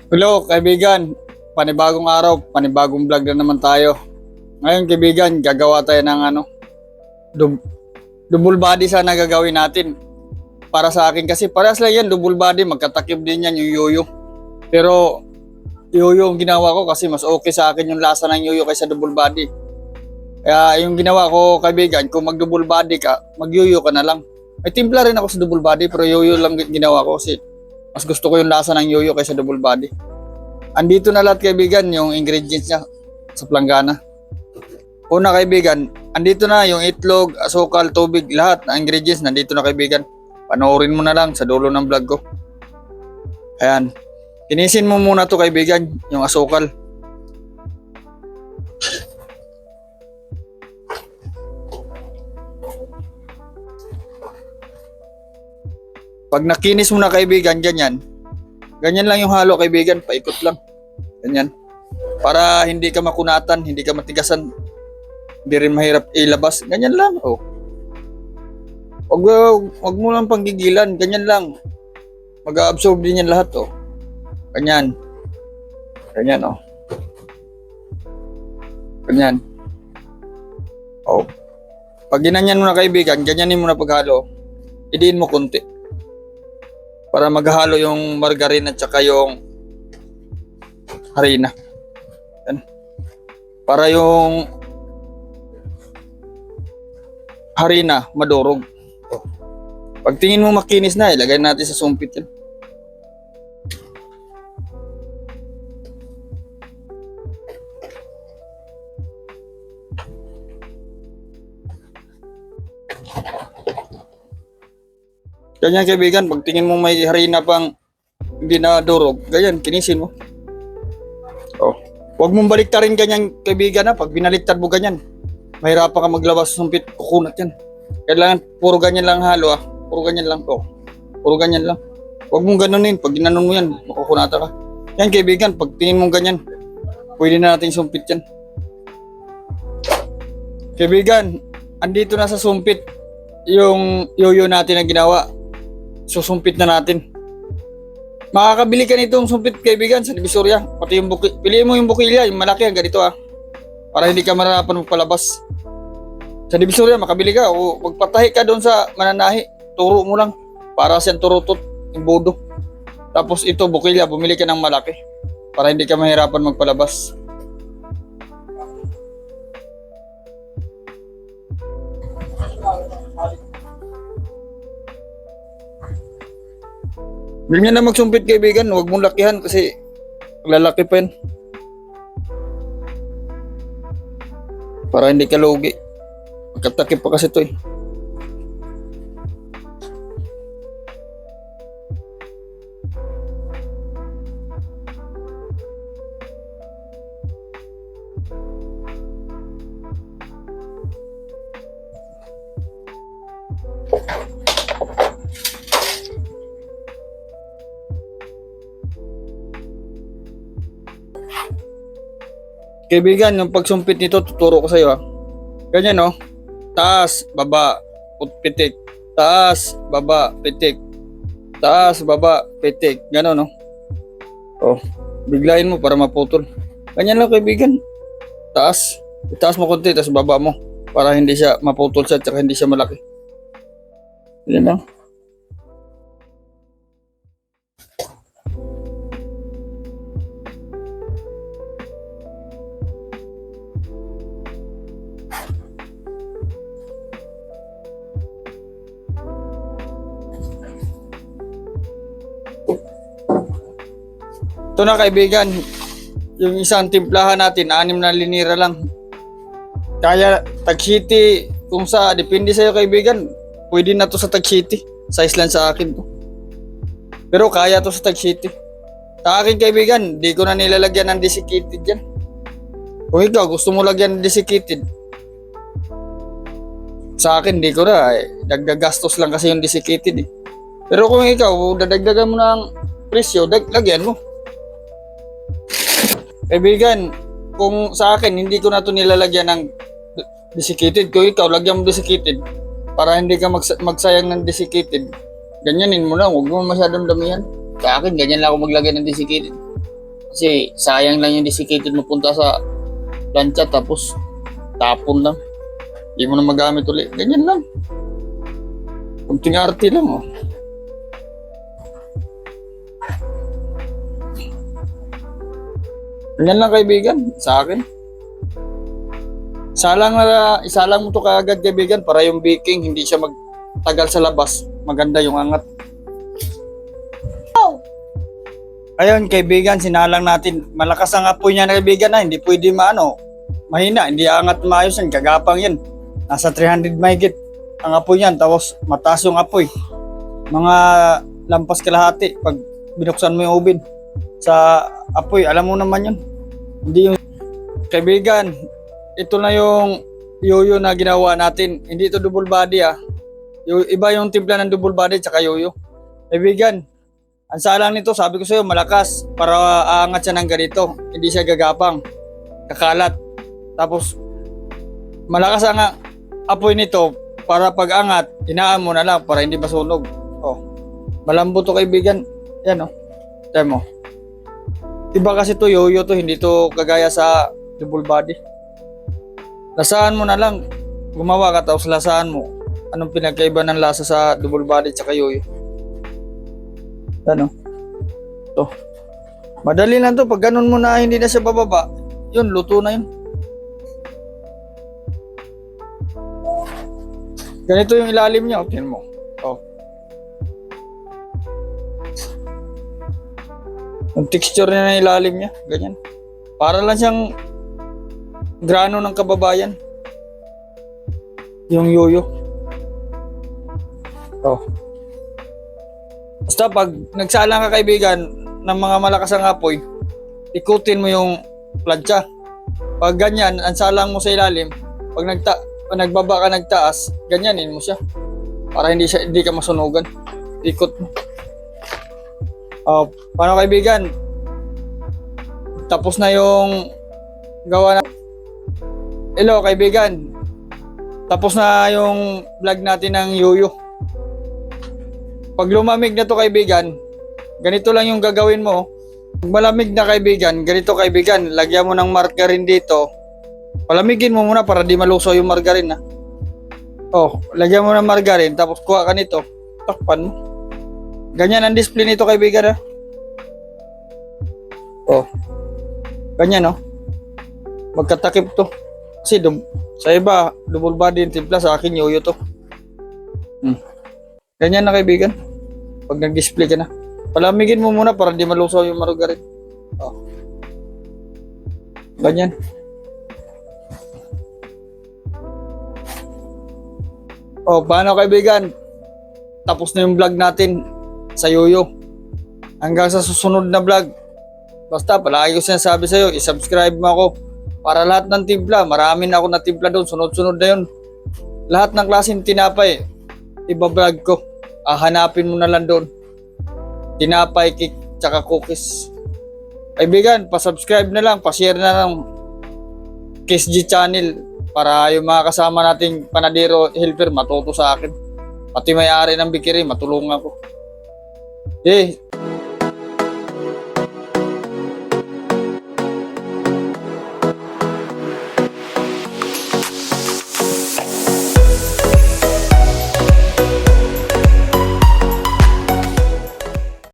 Hello kaibigan, panibagong araw, panibagong vlog na naman tayo. Ngayon kaibigan, gagawa tayo ng dub- double body sana gagawin natin. Para sa akin kasi parehas lang yan, double body, magkatakip din yan yung yoyo. Pero yoyo yung ginawa ko kasi mas okay sa akin yung lasa ng yoyo kaysa double body. Kaya yung ginawa ko kaibigan, kung mag double body ka, mag yoyo ka na lang. May timpla rin ako sa double body pero yoyo lang ginawa ko kasi mas gusto ko yung lasa ng yoyo kaysa double body. Andito na lahat kaibigan yung ingredients niya sa planggana. Una kaibigan, andito na yung itlog, asukal, tubig, lahat ng ingredients nandito na kaibigan. Panoorin mo na lang sa dulo ng vlog ko. Ayan. Kinisin mo muna to kaibigan, yung asukal. Pag nakinis mo na kaibigan, ganyan. Ganyan lang yung halo kaibigan, paikot lang. Ganyan. Para hindi ka makunatan, hindi ka matigasan, hindi rin mahirap ilabas. Ganyan lang, oh. Wag mo lang panggigilan, ganyan lang. Mag-absorb din yan lahat, oh. Ganyan. Ganyan, oh. Ganyan. Oh. Pag ginanyan mo na kaibigan, ganyanin mo na paghalo. Idiin mo konti. Para maghalo yung margarine at saka yung harina. Yan. Para yung harina madurog. Oh. Pag tingin mo makinis na, ilagay natin sa sumpit yan. Ganyan kaibigan, pag tingin mo may harina pang hindi na durog, ganyan, kinisin mo. Oh. Huwag mong baliktarin ganyan kaibigan ha, pag binaliktad mo ganyan, mahirapan ka maglabas sa sumpit, kukunat yan. Kailangan puro ganyan lang halo ah, puro ganyan lang. Oh. Puro ganyan lang. Huwag mong ganunin, pag ginanon mo yan, makukunata ka. Yan kaibigan, pag tingin mong ganyan, pwede na natin sumpit yan. Kaibigan, andito na sa sumpit yung yoyo natin na ginawa. Susumpit na natin. Makakabili ka nitong sumpit kaibigan sa Divisoria. Pati yung piliin mo yung bukilya, yung malaki ang ganito ah. Para hindi ka maranapan magpalabas. Sa Divisoria makabili ka o magpatahi ka doon sa mananahi. Turo mo lang. Para siyang turutot, yung bodo. Tapos ito bukilya, bumili ka ng malaki. Para hindi ka mahirapan magpalabas. Ganyan na magsumpit kaibigan, huwag mong lakihan kasi lalaki pa yan. Para hindi ka lugi. Magkatakip pa kasi ito eh. Kaibigan, yung pagsumpit nito, tuturo ko sa iyo. Ganyan, no? Taas, baba, pitik. Taas, baba, pitik. Taas, baba, pitik. Gano'n, no? Oh, biglayin mo para maputol. Ganyan lang, kaibigan. Taas. Itaas mo konti, tapos baba mo. Para hindi siya maputol siya, tsaka hindi siya malaki. Ganyan lang. Ito na kaibigan, yung isang timplahan natin, 6 na linira lang. Kaya Tag City, kung sa, depende sa'yo kaibigan, pwede na to sa Tag City. Size lang sa akin to. Pero kaya to sa Tag City. Sa akin kaibigan, di ko na nilalagyan ng desiccated yan. Kung ikaw gusto mo lagyan ng desiccated, sa akin di ko na, dagdag gastos lang kasi yung desiccated eh. Pero kung ikaw, dadagdagan mo ng presyo, lagyan mo. Kaibigan, kung sa akin, hindi ko na ito nilalagyan ng desiccated. Kung ikaw, lagyan mo desiccated para hindi ka magsayang ng desiccated. Ganyanin mo lang, huwag mo masyadong damihan. Sa akin, ganyan lang ako maglagay ng desiccated. Kasi sayang lang yung desiccated mo punta sa plancha tapos tapon lang. Hindi mo na magamit ulit. Ganyan lang. Kunting arte lang oh. Ganyan lang kaibigan, sa akin. Isalang mo to kaagad kaibigan para yung baking hindi siya magtagal sa labas. Maganda yung angat. Ayun kaibigan, sinalang natin. Malakas ang apoy niya kaibigan na hindi pwede mahina, hindi angat maayos yan, gagapang yan. Nasa 300 mahigit ang apoy niyan, tapos mataas yung apoy. Mga lampas kalahati pag binuksan mo yung oven sa apoy, alam mo naman yun. Hindi yung kaibigan, ito na yung yoyo na ginawa natin. Hindi ito double body Iba yung timpla ng double body tsaka yoyo. Kaibigan, ang salang nito, sabi ko sa'yo, malakas para aangat siya ng ganito. Hindi siya gagapang, kakalat. Tapos, malakas ang apoy nito para pag angat, hinaan mo na lang para hindi masunog. Oh, malambot to kaibigan. Yan oh. Tiyan mo. Iba kasi to yoyo to, hindi to kagaya sa double body. Lasaan mo na lang. Gumawa ka tapos lasaan mo. Anong pinagkaiba ng lasa sa double body tsaka yoyo? Ano? To. Madali lang to. Pag ganun mo na hindi na siya bababa, yun, luto na yun. Ganito yung ilalim niya. Tingnan mo. Oh. Yung texture niya ng ilalim niya. Ganyan. Para lang siyang grano ng kababayan. Yung yoyo. Oh. Basta pag nagsalang ka kaibigan ng mga malakas ang apoy, ikutin mo yung plancha. Pag ganyan, ang salang mo sa ilalim, pag nagbaba ka nagtaas, ganyanin mo siya. Para hindi ka masunugan. Ikot mo. Paano kaibigan? Tapos na yung gawa na. Hello kaibigan. Tapos na yung vlog natin ng yoyo. Pag lumamig na to kaibigan, ganito lang yung gagawin mo. Pag malamig na kaibigan, ganito kaibigan, lagyan mo ng margarine dito. Palamigin mo muna para di malusaw yung margarine Oh, lagyan mo ng margarine, tapos kuha ka nito. Takpan mo. Ganyan ang display nito kaibigan Oh. Ganyan Magkatakip to. Kasi sa iba, double body yung timpla, sa akin yoyo to. Ganyan na kaibigan. Pag nag-display ka na. Palamigin mo muna para di malusaw yung margarine. Ganyan. Paano kaibigan? Tapos na yung vlog natin sa yoyo. Hanggang sa susunod na vlog. Basta palagi ko sinasabi sa'yo, i-subscribe mo ako. Para lahat ng timpla, marami na ako na timpla doon. Sunod-sunod na yun. Lahat ng klaseng tinapay, iba-vlog ko. Hanapin mo na lang doon. Tinapay, cake, tsaka cookies. Kaibigan, pa-subscribe na lang, pa-share na lang KISG channel para yung mga kasama nating panadero helper matuto sa akin. Pati may-ari ng bikiri, matulungan ko.